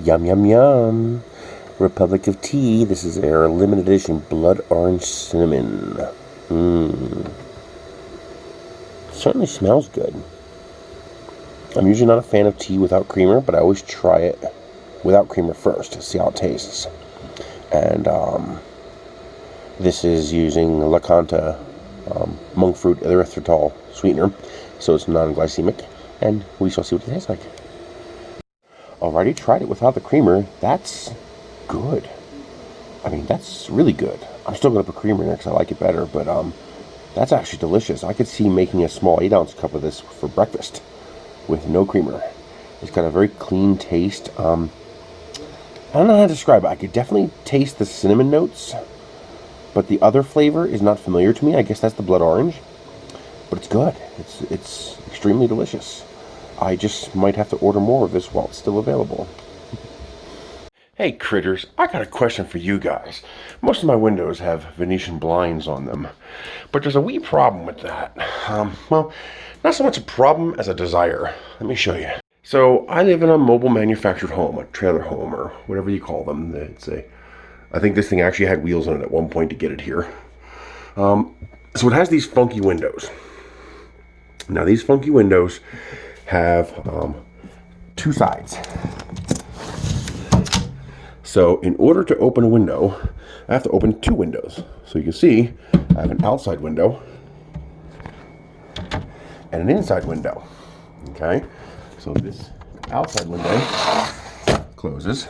Yum, yum, yum. Republic of Tea. This is their limited edition blood orange cinnamon. Certainly smells good. I'm usually not a fan of tea without creamer, but I always try it without creamer first to see how it tastes. And this is using LaCanta monk fruit erythritol sweetener, so it's non-glycemic, and we shall see what it tastes like. Already tried it without the creamer. That's good. I mean, that's really good. I'm still going to put creamer in there because I like it better, but that's actually delicious. I could see making a small 8-ounce cup of this for breakfast with no creamer. It's got a very clean taste. I don't know how to describe it. I could definitely taste the cinnamon notes, but the other flavor is not familiar to me. I guess that's the blood orange, but it's good. It's extremely delicious. I just might have to order more of this while it's still available. Hey critters, I got a question for you guys. Most of my windows have Venetian blinds on them, but there's a wee problem with that. Well, not so much a problem as a desire. Let me show you. So I live in a mobile manufactured home, a trailer home, or whatever you call them. I think this thing actually had wheels on it at one point to get it here. So it has these funky windows. Now these funky windows have two sides. So in order to open a window, I have to open two windows. So you can see I have an outside window and an inside window. Okay, so this outside window closes,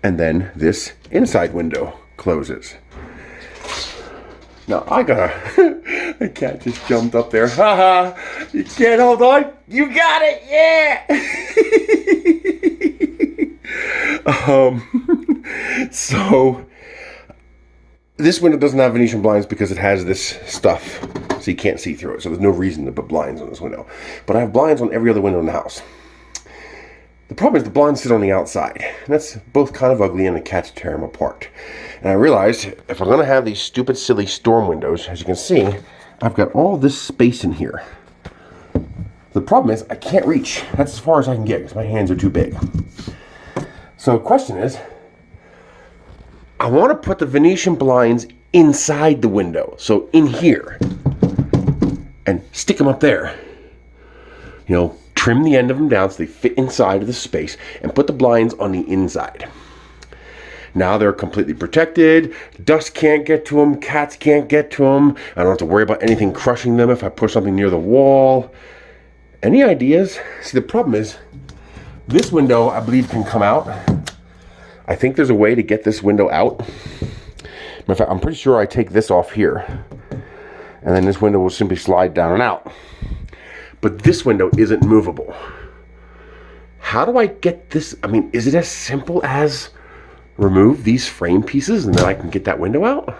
and then this inside window closes. Now I gotta, the cat just jumped up there. Haha, you can't hold on. You got it, yeah. So this window doesn't have Venetian blinds because it has this stuff, so you can't see through it. So there's no reason to put blinds on this window. But I have blinds on every other window in the house. The problem is the blinds sit on the outside, and that's both kind of ugly, and the cats tear them apart. And I realized if I'm going to have these stupid, silly storm windows, as you can see, I've got all this space in here. The problem is I can't reach. That's as far as I can get because my hands are too big. So the question is, I want to put the Venetian blinds inside the window, so in here, and stick them up there. You know, trim the end of them down so they fit inside of the space, and put the blinds on the inside. Now they're completely protected. Dust can't get to them. Cats can't get to them. I don't have to worry about anything crushing them if I push something near the wall. Any ideas? See, the problem is, this window, I believe, can come out. I think there's a way to get this window out. In fact, I'm pretty sure I take this off here, and then this window will simply slide down and out. But this window isn't movable. How do I get this? I mean, is it as simple as remove these frame pieces and then I can get that window out?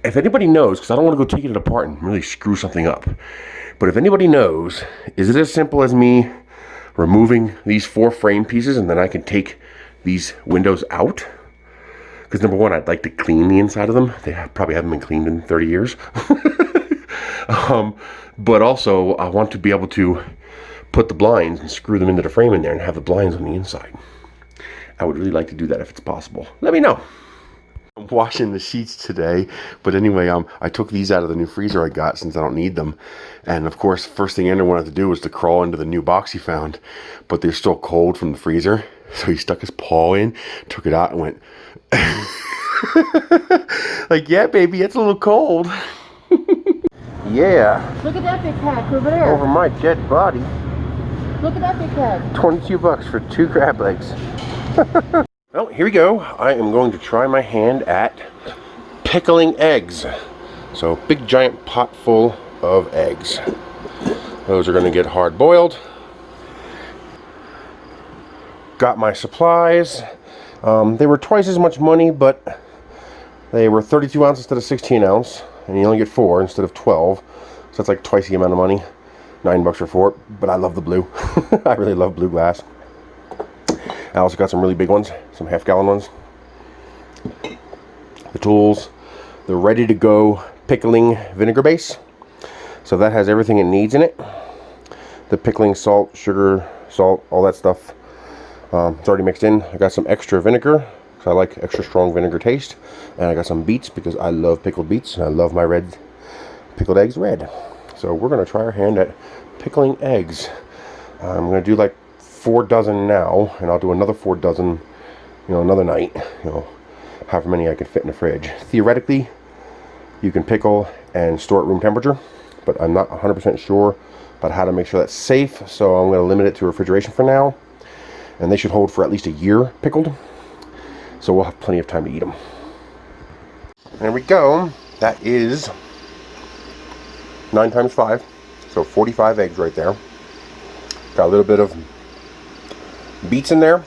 If anybody knows, because I don't want to go taking it apart and really screw something up, but if anybody knows, is it as simple as me removing these 4 frame pieces and then I can take these windows out? Because number one, I'd like to clean the inside of them. They probably haven't been cleaned in 30 years. But also, I want to be able to put the blinds and screw them into the frame in there and have the blinds on the inside. I would really like to do that if it's possible. Let me know. I'm washing the sheets today, but anyway, I took these out of the new freezer I got since I don't need them. And of course, first thing Andrew wanted to do was to crawl into the new box he found, but they're still cold from the freezer. So he stuck his paw in, took it out, and went, like, yeah, baby, it's a little cold. Yeah. Look at that big pack over there. Over my dead body. Look at that big pack. $22 for 2 crab legs. Well, here we go. I am going to try my hand at pickling eggs. So, big giant pot full of eggs. Those are going to get hard boiled. Got my supplies. They were twice as much money, but they were 32 ounces instead of 16 ounce. And you only get 4 instead of 12. So that's like twice the amount of money. $9 for 4, but I love the blue. I really love blue glass. I also got some really big ones, some half-gallon ones. The tools, the ready-to-go pickling vinegar base. So that has everything it needs in it. The pickling, salt, sugar, salt, all that stuff. It's already mixed in. I got some extra vinegar because I like extra strong vinegar taste, and I got some beets because I love pickled beets and I love my red pickled eggs red. So we're gonna try our hand at pickling eggs. I'm gonna do like 4 dozen now, and I'll do another 4 dozen, another night. However many I can fit in the fridge. Theoretically, you can pickle and store at room temperature, but I'm not 100% sure about how to make sure that's safe. So I'm gonna limit it to refrigeration for now. And they should hold for at least a year pickled. So we'll have plenty of time to eat them. There we go. That is 9 times 5. So 45 eggs right there. Got a little bit of beets in there.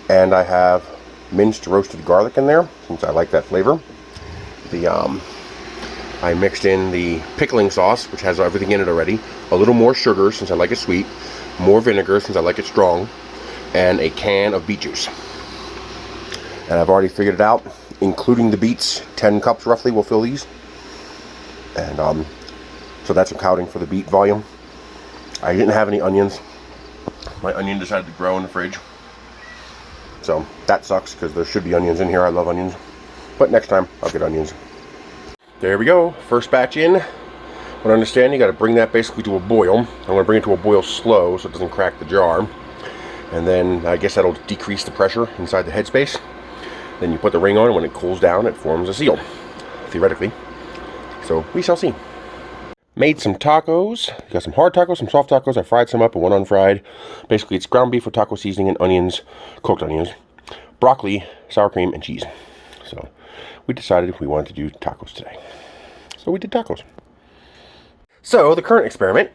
And I have minced roasted garlic in there, since I like that flavor. I mixed in the pickling sauce, which has everything in it already. A little more sugar, since I like it sweet. More vinegar, since I like it strong. And a can of beet juice. And I've already figured it out, including the beets. 10 cups roughly will fill these. And so that's accounting for the beet volume. I didn't have any onions. My onion decided to grow in the fridge. So that sucks because there should be onions in here. I love onions. But next time I'll get onions. There we go. First batch in. What I understand, you got to bring that basically to a boil. I'm going to bring it to a boil slow so it doesn't crack the jar. And then I guess that'll decrease the pressure inside the headspace. Then you put the ring on, and when it cools down, it forms a seal, theoretically. So we shall see. Made some tacos. Got some hard tacos, some soft tacos. I fried some up and one unfried. Basically, it's ground beef with taco seasoning and onions, cooked onions, broccoli, sour cream, and cheese. So we decided we wanted to do tacos today. So we did tacos. So the current experiment,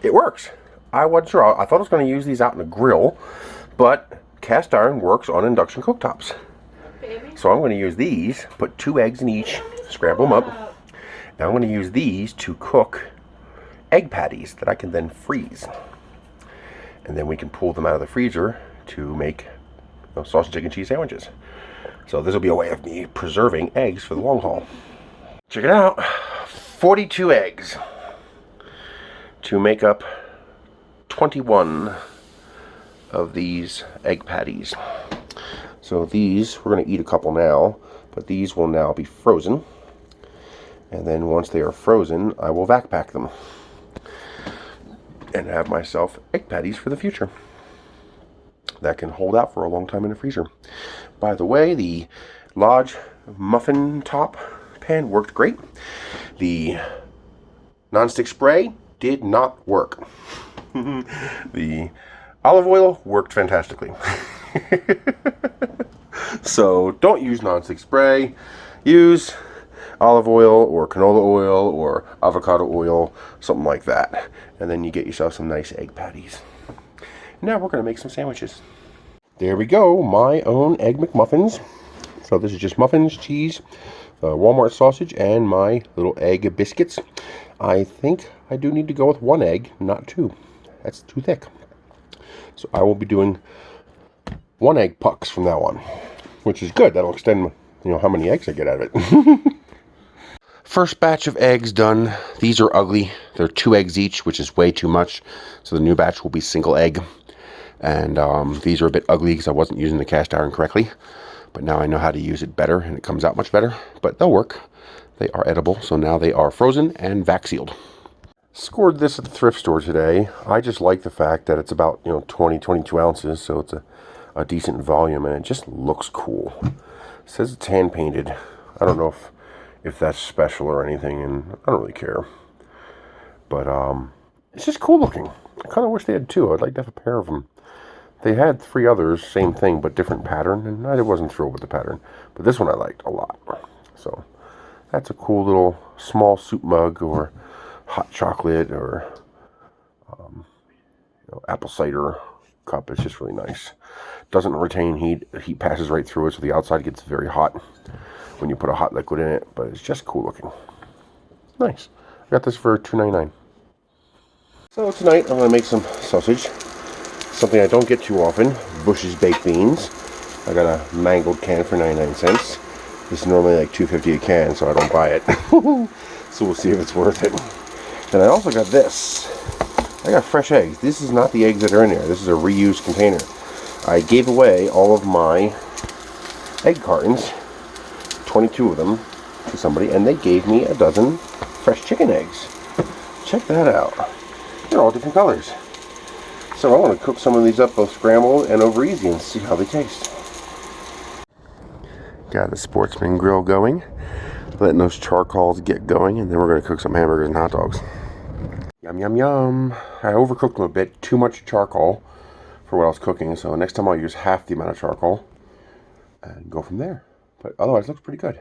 it works. I wasn't sure. I thought I was going to use these out in the grill, but cast iron works on induction cooktops. So I'm going to use these, put 2 eggs in each, scramble them up. Now I'm going to use these to cook egg patties that I can then freeze. And then we can pull them out of the freezer to make sausage, egg, and cheese sandwiches. So this will be a way of me preserving eggs for the long haul. Check it out. 42 eggs to make up 21 of these egg patties. So these, we're going to eat a couple now, but these will now be frozen. And then once they are frozen, I will vac pack them and have myself egg patties for the future that can hold out for a long time in the freezer. By the way, the Lodge muffin top pan worked great. The nonstick spray did not work. The olive oil worked fantastically. So don't use nonstick spray. Use olive oil or canola oil or avocado oil, something like that. And then you get yourself some nice egg patties. Now we're going to make some sandwiches. There we go, my own Egg McMuffins. So this is just muffins, cheese, Walmart sausage, and my little egg biscuits. I think I do need to go with 1 egg, not 2. That's too thick. So I will be doing 1 egg pucks from now on, which is good. That'll extend, how many eggs I get out of it. First batch of eggs done. These are ugly. They're 2 eggs each, which is way too much. So the new batch will be single egg. And these are a bit ugly because I wasn't using the cast iron correctly. But now I know how to use it better, and it comes out much better. But they'll work. They are edible, so now they are frozen and vac sealed. Scored this at the thrift store today. I just like the fact that it's about 22 ounces, so it's a decent volume, and it just looks cool. It says it's hand painted. I don't know if that's special or anything, and I don't really care. But it's just cool looking. I kind of wish they had 2. I'd like to have a pair of them. They had 3 others, same thing, but different pattern, and I wasn't thrilled with the pattern. But this one I liked a lot. So that's a cool little small soup mug or hot chocolate or apple cider cup. It's just really nice. Doesn't retain heat. The heat passes right through it, so the outside gets very hot when you put a hot liquid in it, but it's just cool looking. Nice. I got this for $2.99. So tonight I'm going to make some sausage. Something I don't get too often. Bush's baked beans. I got a mangled can for 99 cents. This is normally like $2.50 a can, so I don't buy it. So we'll see if it's worth it. Then I also got this. I got fresh eggs. This is not the eggs that are in there. This is a reused container. I gave away all of my egg cartons, 22 of them, to somebody, and they gave me a dozen fresh chicken eggs. Check that out. They're all different colors. So I want to cook some of these up both scrambled and over easy and see how they taste. Got the Sportsman grill going, letting those charcoals get going, and then we're going to cook some hamburgers and hot dogs. Yum, yum, yum. I overcooked them a bit, too much charcoal for what I was cooking, so next time I'll use half the amount of charcoal and go from there. But otherwise, it looks pretty good.